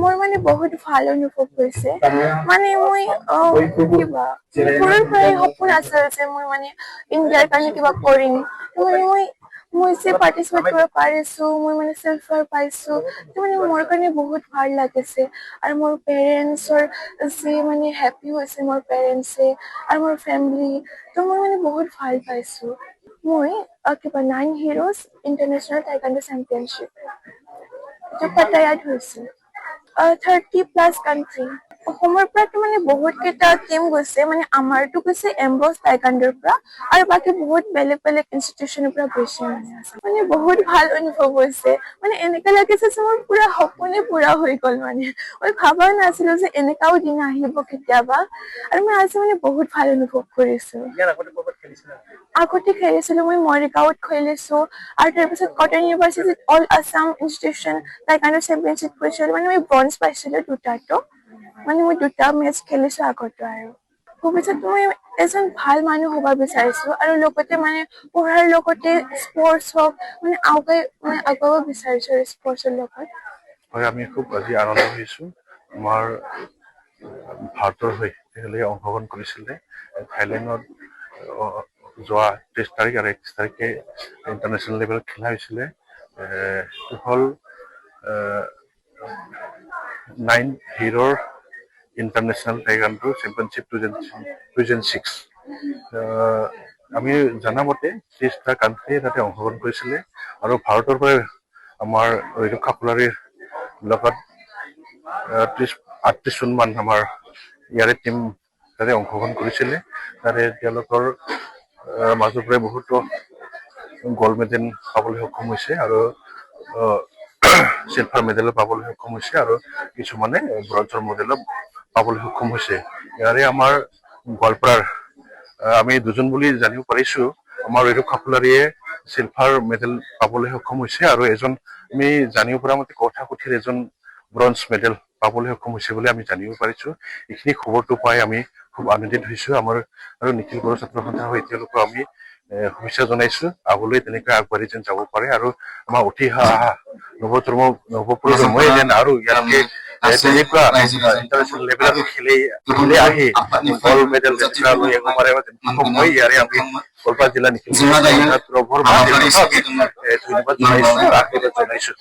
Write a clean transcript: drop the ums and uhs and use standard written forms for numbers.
মোৰ মানে বহুত ভাল অনুভৱ হৈছে মানে মই কিবা সৰুৰ পৰাই সপোন আছিল যে মই মানে ইণ্ডিয়াৰ কাৰণে কিবা কৰিম মানে মই যে পাৰ্টিচিপেট কৰিব পাৰিছো মই মানে চিলভাৰ পাইছো মানে মোৰ কাৰণে বহুত ভাল লাগিছে আৰু মোৰ পেৰেণ্টছৰ যে মানে হেপী হৈছে মোৰ পেৰেণ্টছে আৰু মোৰ ফেমিলি তো মই মানে বহুত ভাল পাইছো মই কিবা 9 হিৰোজ ইণ্টাৰনেশ্যনেল টাইকাণ্ডো চেম্পিয়নশ্বিপ পাটায়াত হৈছে 30+ কাণ্ট্ৰি অসমৰ পৰাতো মানে বহুত কেইটা টিম গৈছে মানে আমাৰতো গৈছে এম্বছ টাইকাণ্ডোৰ পৰা আৰু বাকী বহুত বেলেগ বেলেগ ইনষ্টিটিউচনৰ পৰা গৈছে মানে বহুত ভাল অনুভৱ হৈছে মানে এনেকা লাগিছে যে মোৰ পুৰা সপোনে পুৰা হৈ গ'ল মানে মই ভাবা নাছিলো যে এনেকাও দিন আহিব কেতিয়াবা আৰু মই আজি মানে বহুত ভাল অনুভৱ কৰিছো আগতে খেলিছিলো মই মৰিগাঁৱত খেলিছো আৰু তাৰপিছত কটন ইউনিভাৰ্চিটিত all Assam institution taekwondo championship কৰিছিলো মানে মই ব্ৰঞ্জ পাইছিলো দুটাতো মানে মই দুটা মেচ খেলিছো আগতো আৰু ভৱিষ্যতে মই এজন ভাল মানুহ হ'ব বিচাৰিছো আৰু লগতে মানে পঢ়াৰ লগতে স্পৰ্টছ হওক মানে আগুৱাব বিচাৰিছো স্পৰ্টছৰ লগত হয় আমি খুব আজি আনন্দ হৈছো আমাৰ ভাৰতৰ হৈ তেখেতে অংশগ্ৰহণ কৰিছিলে থাইলেণ্ডত যোৱা 23 তাৰিখ আৰু 31 তাৰিখে ইণ্টাৰনেশ্যনেল লেভেলত খেলা হৈছিলে হ'ল 9 হিৰৰ ইণ্টাৰনেশ্যনেল টাইকাণ্ডো চেম্পিয়নশ্বিপ 2006 আমি জানামতে 30টা কাণ্ট্ৰিয়ে তাতে অংশগ্ৰহণ কৰিছিলে আৰু ভাৰতৰ পৰা আমাৰ ঋতু খাপুলাৰীৰ লগত 38 জনমান আমাৰ ইয়াৰে টিম তাতে অংশগ্ৰহণ কৰিছিলে তাৰে তেওঁলোকৰ মাজৰ পৰাই বহুতো গ'ল্ড মেডেল পাবলৈ সক্ষম হৈছে আৰু চিলভাৰ মেডেলো পাবলৈ সক্ষম হৈছে আৰু কিছুমানে ব্ৰঞ্জৰ মেডেলো পাবলৈ সক্ষম হৈছে ইয়াৰে আমাৰ গোৱালপাৰাৰ আমি দুজন বুলি জানিব পাৰিছো আমাৰ ঋতু খাপুলাৰীয়ে চিলভাৰ মেডেল পাবলৈ সক্ষম হৈছে আৰু এজন আমি জানিব পৰা মতে কথাকুটিৰ এজন ব্ৰঞ্জ মেডেল পাবলৈ সক্ষম হৈছে বুলি আমি জানিব পাৰিছো এইখিনি খবৰটো পাই আমি খুব আনন্দিত হৈছো আমাৰ আৰু নিখিল বড়ো ছাত্ৰ সন্থাৰ হৈ তেওঁলোকক আমি শুভেচ্ছা জনাইছো আগলৈ তেনেকৈ আগবাঢ়ি যেন যাব পাৰে আৰু আমাৰ উঠি অহা নৱপ্ৰজন্মই যেন আৰু ইয়াতকে তেনেকুৱা ইণ্টাৰনেশ্যনেল লেভেলত খেলি আহি গ'ল্ড মেডেল যেনেকুৱা লৈ আহিব পাৰে মই ইয়াৰে আমি গোৱালপাৰা জিলা নিখিল ধন্যবাদ জনাইছো